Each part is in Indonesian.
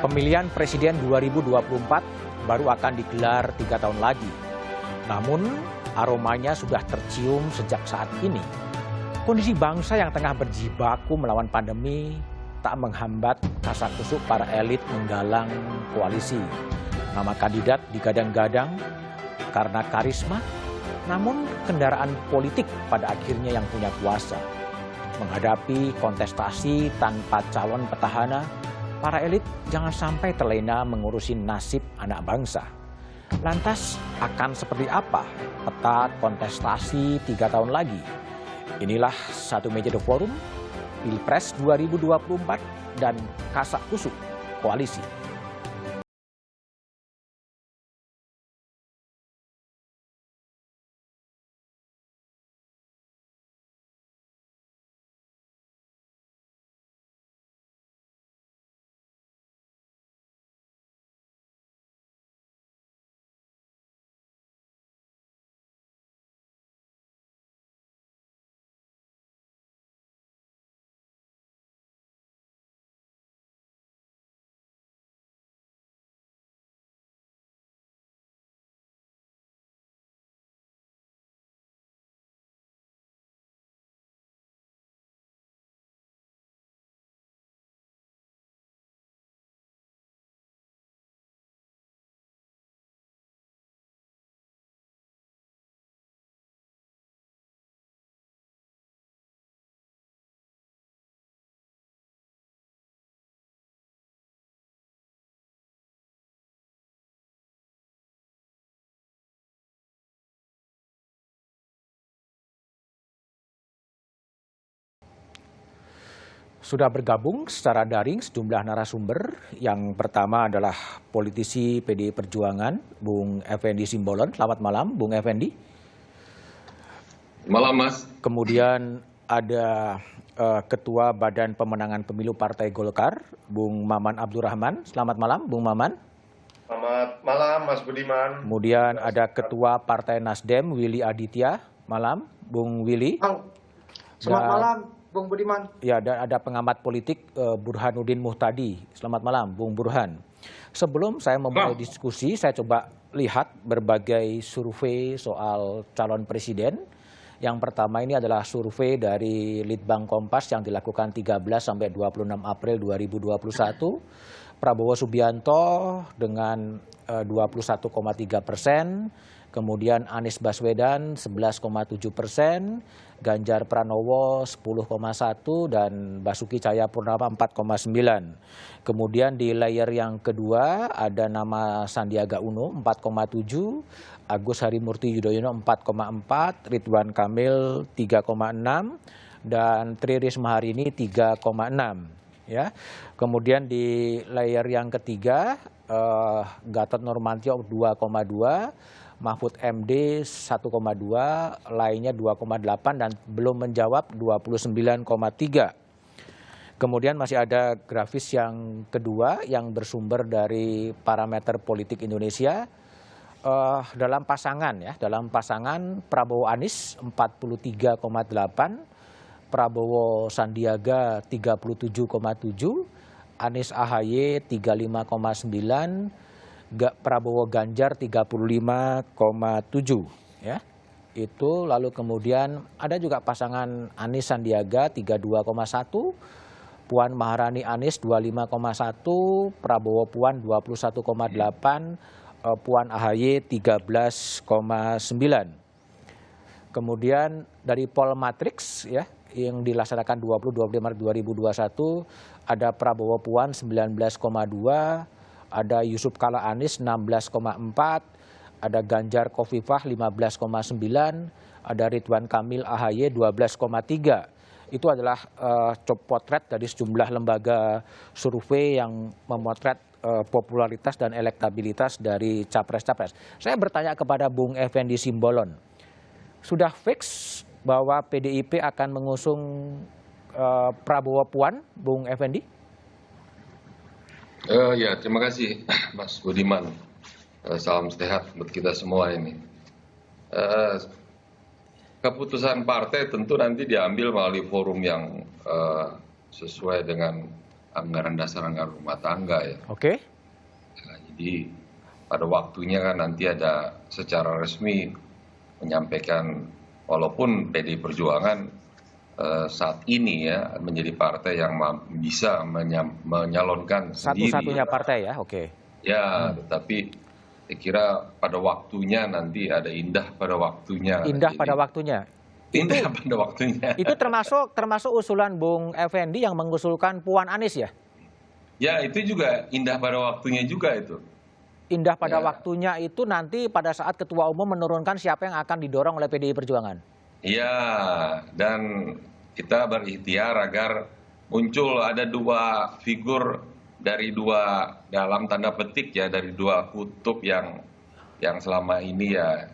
Pemilihan Presiden 2024 baru akan digelar 3 tahun lagi. Namun, aromanya sudah tercium sejak saat ini. Kondisi bangsa yang tengah berjibaku melawan pandemi tak menghambat kasak-kusuk para elit menggalang koalisi. Nama kandidat digadang-gadang karena karisma, namun kendaraan politik pada akhirnya yang punya kuasa. Menghadapi kontestasi tanpa calon petahana, para elit jangan sampai terlena mengurusi nasib anak bangsa. Lantas akan seperti apa peta kontestasi 3 tahun lagi? Inilah Satu Meja The Forum, Pilpres 2024 dan kasak kusuk koalisi. Sudah bergabung secara daring sejumlah narasumber. Yang pertama adalah politisi PDI Perjuangan, Bung Effendi Simbolon. Selamat malam, Bung Effendi. Malam, Mas. Kemudian ada Ketua Badan Pemenangan Pemilu Partai Golkar, Bung Maman Abdurrahman. Selamat malam, Bung Maman. Selamat malam, Mas Budiman. Kemudian ada Ketua Partai Nasdem, Willy Aditya. Malam, Bung Willy. Selamat malam, Bung Budiman. Ya, dan ada pengamat politik Burhanuddin Muhtadi. Selamat malam, Bung Burhan. Sebelum saya memulai diskusi, saya coba lihat berbagai survei soal calon presiden. Yang pertama ini adalah survei dari Litbang Kompas yang dilakukan 13 sampai 26 April 2021. Prabowo Subianto dengan 21,3%. Kemudian Anies Baswedan 11,7%, Ganjar Pranowo 10,1% dan Basuki Cahayapurnama 4,9%. Kemudian di layer yang kedua ada nama Sandiaga Uno 4,7%, Agus Harimurti Yudhoyono 4,4%, Ridwan Kamil 3,6%, dan Tri Risma hari ini 3,6%. Ya. Kemudian di layer yang ketiga Gatot Nurmantio 2,2%, Mahfud MD 1,2, lainnya 2,8 dan belum menjawab 29,3. Kemudian masih ada grafis yang kedua yang bersumber dari Parameter Politik Indonesia. Dalam pasangan Prabowo Anies 43,8, Prabowo Sandiaga 37,7, Anies AHY 35,9, Prabowo Ganjar 35,7, ya. Itu lalu kemudian ada juga pasangan Anies Sandiaga 32,1, Puan Maharani Anies 25,1, Prabowo Puan 21,8, Puan AHY 13,9. Kemudian dari Polmatrix ya yang dilaksanakan 20-25 Maret 2021 ada Prabowo Puan 19,2, ada Yusuf Kala Anies 16,4, ada Ganjar Khofifah 15,9, ada Ridwan Kamil AHY 12,3. Itu adalah potret dari sejumlah lembaga survei yang memotret popularitas dan elektabilitas dari capres-capres. Saya bertanya kepada Bung Effendi Simbolon, sudah fix bahwa PDIP akan mengusung Prabowo Puan, Bung Effendi? Ya, terima kasih Mas Budiman. Salam sehat buat kita semua ini. Keputusan partai tentu nanti diambil melalui forum yang sesuai dengan anggaran dasar anggaran rumah tangga ya. Oke. Nah, jadi pada waktunya kan nanti ada secara resmi menyampaikan, walaupun PDI Perjuangan saat ini ya menjadi partai yang bisa menyalonkan sendiri. Satu-satunya partai ya, oke. Ya, tetapi saya kira pada waktunya nanti ada indah pada waktunya. Indah pada waktunya. Indah pada waktunya. Itu termasuk usulan Bung Effendi yang mengusulkan Puan Anies ya? Ya, itu juga indah pada waktunya juga itu. Indah pada Ya. waktunya itu nanti pada saat Ketua Umum menurunkan siapa yang akan didorong oleh PDI Perjuangan. Iya, dan kita berikhtiar agar muncul ada dua figur dari dua, dalam tanda petik ya, dari dua kutub yang selama ini ya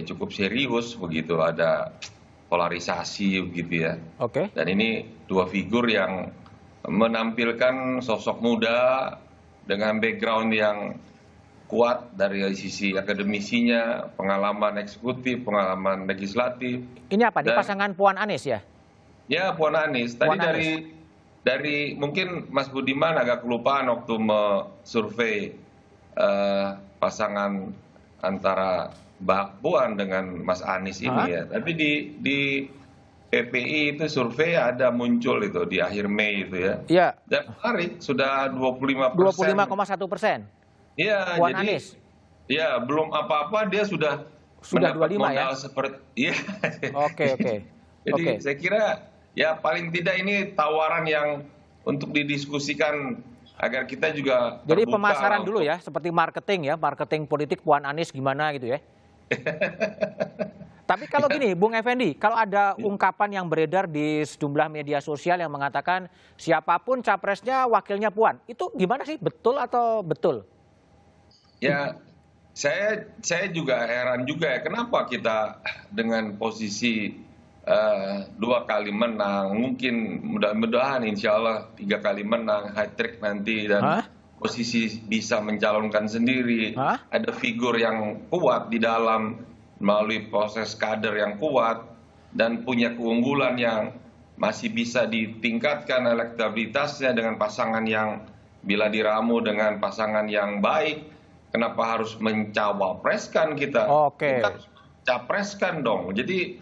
cukup serius begitu, ada polarisasi begitu ya. Oke. Dan ini dua figur yang menampilkan sosok muda dengan background yang kuat dari sisi akademisinya, pengalaman eksekutif, pengalaman legislatif. Ini apa? Di Dan- pasangan Puan Anies ya? Ya, Puan Anies. Tadi Puan Anies. dari mungkin Mas Budiman agak kelupaan waktu survei pasangan antara Mbak Puan dengan Mas Anies ini ya. Tapi di PPI itu survei ada muncul itu di akhir Mei itu ya. Iya. Dan menarik, sudah 25%. 25,1%. Iya, Puan jadi Anies. ya belum apa-apa dia sudah 25 mendapat ya? modal seperti iya. Oke. Jadi Oke. saya kira ya paling tidak ini tawaran yang untuk didiskusikan agar kita juga Jadi terbuka pemasaran untuk- dulu ya, seperti marketing ya, marketing politik Puan Anies gimana gitu ya. Tapi kalau gini, Bung Effendi, kalau ada ungkapan yang beredar di sejumlah media sosial yang mengatakan siapapun capresnya wakilnya Puan, itu gimana sih? Betul atau betul? Ya, saya juga heran juga ya kenapa kita dengan posisi 2 kali menang, mungkin mudah-mudahan insya Allah 3 kali menang, hat trick nanti dan posisi bisa mencalonkan sendiri. Ada figur yang kuat di dalam melalui proses kader yang kuat dan punya keunggulan yang masih bisa ditingkatkan elektabilitasnya dengan pasangan yang bila diramu dengan pasangan yang baik. Kenapa harus mencawapreskan kita? Oke. Kita harus capreskan dong. Jadi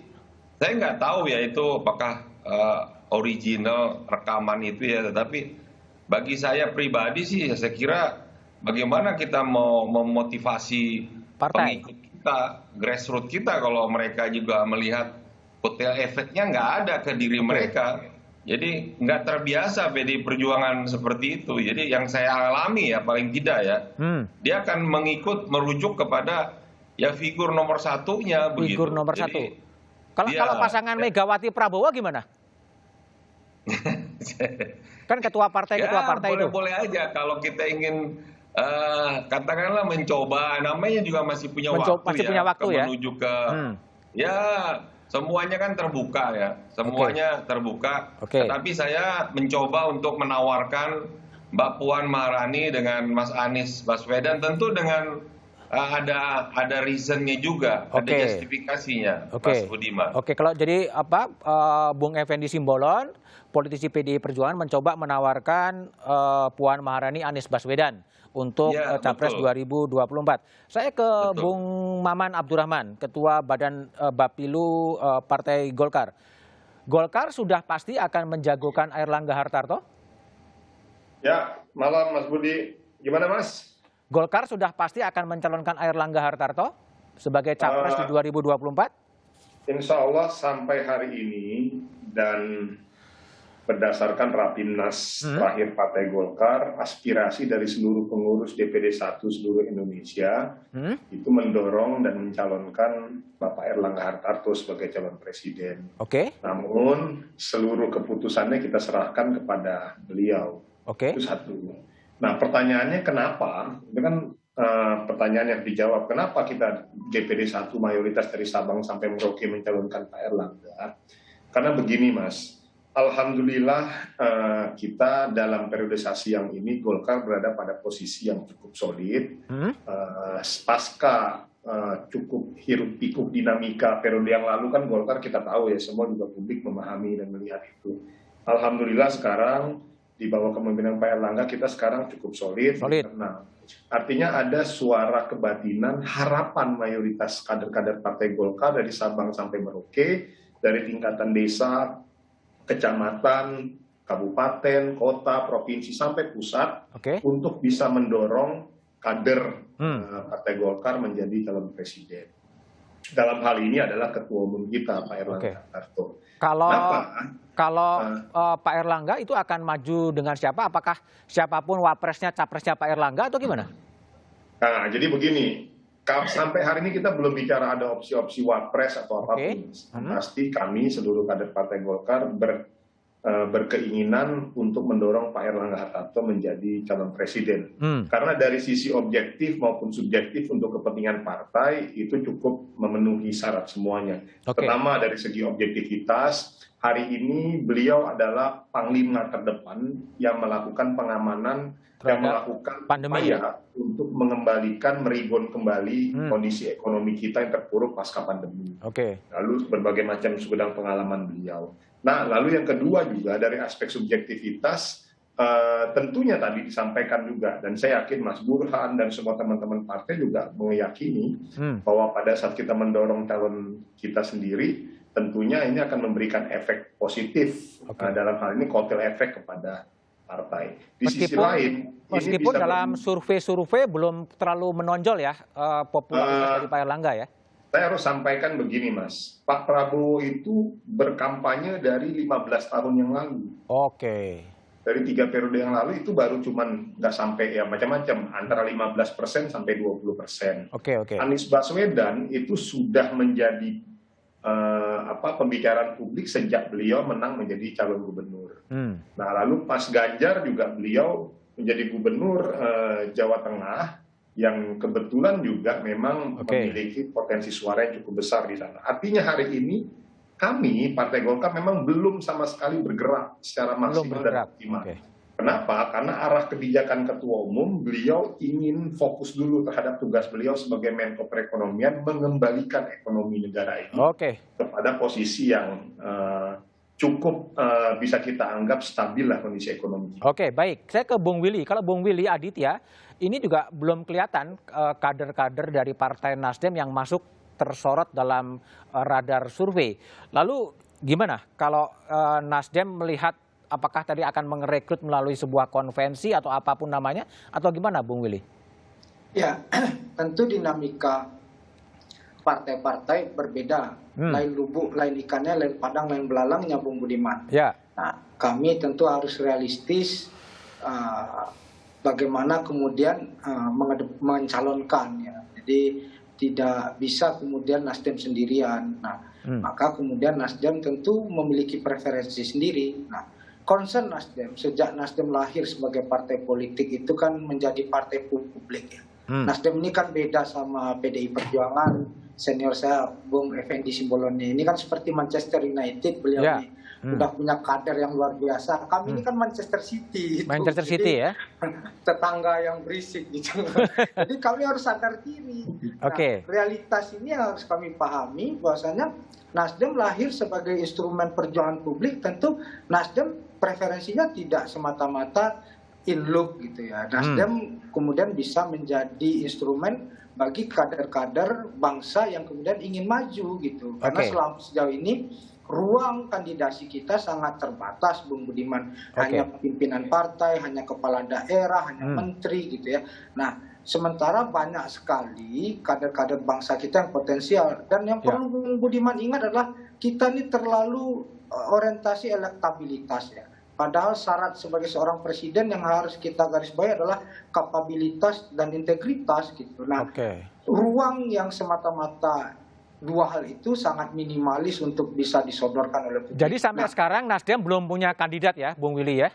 saya nggak tahu ya itu apakah original rekaman itu ya. Tetapi bagi saya pribadi sih saya kira bagaimana kita mau memotivasi Partai. pengikut kita, grassroots kita kalau mereka juga melihat kotel efeknya nggak ada ke diri mereka. Jadi nggak terbiasa PDI Perjuangan seperti itu. Jadi yang saya alami ya paling tidak ya, dia akan merujuk kepada ya figur nomor satunya begitu. Figur nomor Jadi, satu. Kalau pasangan Megawati Prabowo gimana? Kan ketua partai itu. Boleh aja kalau kita ingin katakanlah mencoba, namanya juga masih punya waktu ya. Menuju ke ya. Semuanya kan terbuka ya, semuanya terbuka. Tetapi saya mencoba untuk menawarkan Mbak Puan Maharani dengan Mas Anies Baswedan tentu dengan ada reasonnya juga, ada justifikasinya, Mas Budiman. Oke, kalau jadi Bung Effendi Simbolon, politisi PDI Perjuangan mencoba menawarkan Puan Maharani Anies Baswedan untuk Capres 2024. Saya ke Bung Maman Abdurrahman, Ketua Badan Bapilu Partai Golkar. Golkar sudah pasti akan menjagokan Airlangga Hartarto? Ya, malam Mas Budi. Gimana Mas? Golkar sudah pasti akan mencalonkan Airlangga Hartarto sebagai Capres di 2024? Insya Allah sampai hari ini dan berdasarkan Rapimnas terakhir Partai Golkar, aspirasi dari seluruh pengurus DPD 1 seluruh Indonesia itu mendorong dan mencalonkan Bapak Airlangga Hartarto sebagai calon presiden. Namun seluruh keputusannya kita serahkan kepada beliau. Itu satu. Nah pertanyaannya kenapa? Itu kan pertanyaan yang dijawab. Kenapa kita DPD 1 mayoritas dari Sabang sampai Merauke mencalonkan Pak Airlangga? Karena begini Mas. Alhamdulillah kita dalam periodisasi yang ini Golkar berada pada posisi yang cukup solid. Pasca cukup hiruk pikuk dinamika periode yang lalu kan Golkar kita tahu ya, semua juga publik memahami dan melihat itu. Alhamdulillah sekarang di bawah kepemimpinan Pak Erlangga kita sekarang cukup solid. Nah, artinya ada suara kebatinan, harapan mayoritas kader-kader Partai Golkar dari Sabang sampai Merauke, dari tingkatan desa, kecamatan, kabupaten, kota, provinsi sampai pusat, untuk bisa mendorong kader Partai Golkar menjadi calon presiden. Dalam hal ini adalah ketua umum kita Pak Erlangga Hartarto. Kalau Pak Erlangga itu akan maju dengan siapa? Apakah siapapun wapresnya, capresnya Pak Erlangga atau gimana? Nah, jadi begini, sampai hari ini kita belum bicara ada opsi-opsi wapres atau apapun. Pasti kami seluruh kader Partai Golkar berkeinginan untuk mendorong Pak Erlangga Hartarto menjadi calon presiden. Karena dari sisi objektif maupun subjektif untuk kepentingan partai itu cukup memenuhi syarat semuanya. Pertama dari segi objektivitas, hari ini beliau adalah panglima terdepan yang melakukan pengamanan, yang melakukan upaya untuk mengembalikan, meribon kembali kondisi ekonomi kita yang terpuruk pasca pandemi. Lalu berbagai macam segudang pengalaman beliau. Nah, lalu yang kedua juga dari aspek subjektivitas, tentunya tadi disampaikan juga, dan saya yakin Mas Burhan dan semua teman-teman partai juga meyakini bahwa pada saat kita mendorong calon kita sendiri, tentunya ini akan memberikan efek positif, dalam hal ini kotel efek kepada partai. Di sisi lain, meskipun dalam survei-survei belum terlalu menonjol ya popularitas dari Pak Erlangga ya. Saya harus sampaikan begini, Mas. Pak Prabowo itu berkampanye dari 15 tahun yang lalu. Dari 3 periode yang lalu itu baru cuman nggak sampai ya macam-macam, antara 15% sampai 20%. Anies Baswedan itu sudah menjadi pembicaraan publik sejak beliau menang menjadi calon gubernur. Nah, lalu pas Ganjar juga beliau menjadi gubernur Jawa Tengah, yang kebetulan juga memang memiliki potensi suara yang cukup besar di sana. Artinya hari ini kami Partai Golkar memang belum sama sekali bergerak secara maksimal dan optimal. Kenapa? Karena arah kebijakan ketua umum beliau ingin fokus dulu terhadap tugas beliau sebagai Menko Perekonomian, mengembalikan ekonomi negara ini kepada posisi yang cukup bisa kita anggap stabil lah kondisi ekonomi. Baik. Saya ke Bung Willy. Kalau Bung Willy Aditya, ini juga belum kelihatan kader-kader dari Partai Nasdem yang masuk tersorot dalam radar survei. Lalu gimana kalau Nasdem melihat apakah tadi akan merekrut melalui sebuah konvensi atau apapun namanya, atau gimana Bung Willy? Ya, tentu dinamika partai-partai berbeda. Lain lubuk, lain ikannya, lain padang, lain belalangnya, Bung Budiman. Nah, kami tentu harus realistis bagaimana kemudian mencalonkan. Ya. Jadi tidak bisa kemudian Nasdem sendirian. Nah, maka kemudian Nasdem tentu memiliki preferensi sendiri. Nah, concern Nasdem sejak Nasdem lahir sebagai partai politik itu kan menjadi partai publik. Ya. Nasdem ini kan beda sama PDI Perjuangan. Senior saya Bung Effendi Simbolon ini kan seperti Manchester United, beliau ini udah punya kader yang luar biasa. Kami ini kan Manchester City. Manchester City ya. Tetangga yang berisik gitu. Jadi kami harus sadar diri. Nah, realitas ini harus kami pahami bahwasanya Nasdem lahir sebagai instrumen perjuangan publik. Tentu Nasdem preferensinya tidak semata-mata in look gitu ya. Nasdem kemudian bisa menjadi instrumen bagi kader-kader bangsa yang kemudian ingin maju gitu. Karena sejauh ini ruang kandidasi kita sangat terbatas, Bung Budiman. Hanya pimpinan partai, hanya kepala daerah, hanya menteri gitu ya. Nah, sementara banyak sekali kader-kader bangsa kita yang potensial. Dan yang perlu Bung Budiman ingat adalah kita ini terlalu orientasi elektabilitas ya. Padahal syarat sebagai seorang presiden yang harus kita garis bawahi adalah kapabilitas dan integritas gitu. Nah, ruang yang semata-mata dua hal itu sangat minimalis untuk bisa disodorkan oleh publik. Jadi sampai sekarang Nasdem belum punya kandidat ya, Bung Willy ya?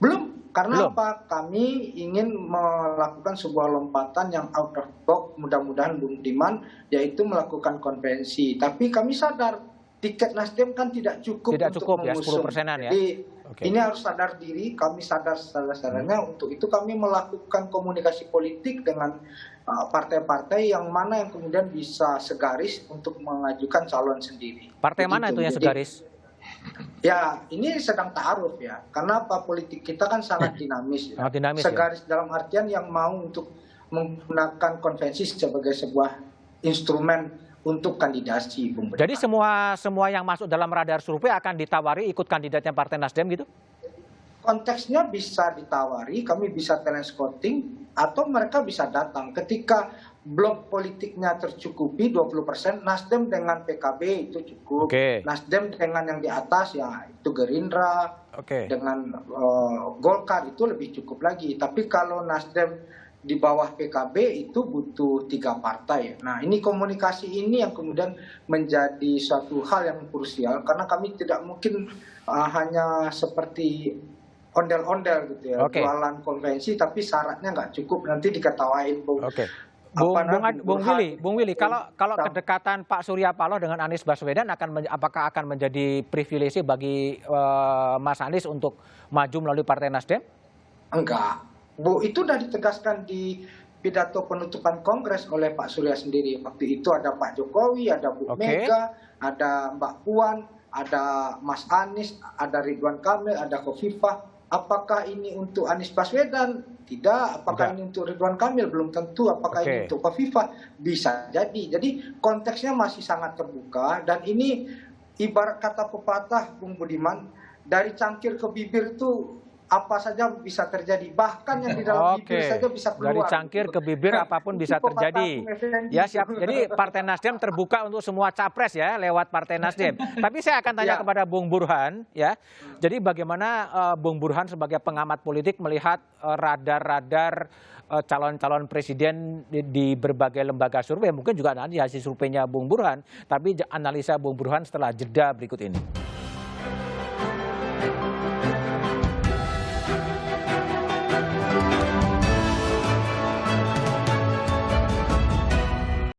Belum. Karena apa? Kami ingin melakukan sebuah lompatan yang out of box, mudah-mudahan Bung Budiman, yaitu melakukan konvensi. Tapi kami sadar tiket Nasdem kan tidak cukup untuk mengusung. Ya, 10%-an ya. Jadi ini harus sadar diri, kami sadar sadar-sadarnya. Untuk itu kami melakukan komunikasi politik dengan partai-partai yang mana yang kemudian bisa segaris untuk mengajukan calon sendiri. Partai mana itu yang segaris? Ya, ini sedang ta'aruf ya. Karena apa, politik kita kan sangat dinamis. Ya. Sangat dinamis, Segaris ya? dalam artian yang mau untuk menggunakan konvensi sebagai sebuah instrumen untuk kandidasi, Bung Budiman. Jadi semua yang masuk dalam radar survei akan ditawari ikut kandidatnya Partai Nasdem gitu? Konteksnya bisa ditawari, kami bisa talent scouting, atau mereka bisa datang. Ketika blok politiknya tercukupi 20%, Nasdem dengan PKB itu cukup. Nasdem dengan yang di atas ya itu Gerindra, dengan Golkar itu lebih cukup lagi. Tapi kalau Nasdem di bawah PKB itu butuh 3 partai. Nah, ini komunikasi ini yang kemudian menjadi suatu hal yang krusial, karena kami tidak mungkin hanya seperti ondel-ondel gitu ya, jualan konvensi tapi syaratnya nggak cukup, nanti diketawain Bung. Bung Willy, kalau kedekatan Pak Surya Paloh dengan Anies Baswedan apakah akan menjadi privilege bagi Mas Anies untuk maju melalui Partai Nasdem? Enggak, Bu, itu sudah ditegaskan di pidato penutupan Kongres oleh Pak Surya sendiri. Waktu itu ada Pak Jokowi, ada Bu Mega, ada Mbak Puan, ada Mas Anies, ada Ridwan Kamil, ada Khofifah. Apakah ini untuk Anies Baswedan? Tidak. Apakah ini untuk Ridwan Kamil? Belum tentu. Apakah ini untuk Khofifah? Bisa jadi. Jadi konteksnya masih sangat terbuka, dan ini ibarat kata pepatah, Bung Budiman, dari cangkir ke bibir itu apa saja bisa terjadi, bahkan yang di dalam bibir saja bisa keluar. Dari cangkir ke bibir apapun bisa terjadi. Ya, siap. Jadi Partai Nasdem terbuka untuk semua capres ya lewat Partai Nasdem. Tapi saya akan tanya kepada Bung Burhan ya. Jadi bagaimana Bung Burhan sebagai pengamat politik melihat radar-radar calon-calon presiden di berbagai lembaga survei, mungkin juga nanti hasil surveinya Bung Burhan, tapi analisa Bung Burhan setelah jeda berikut ini.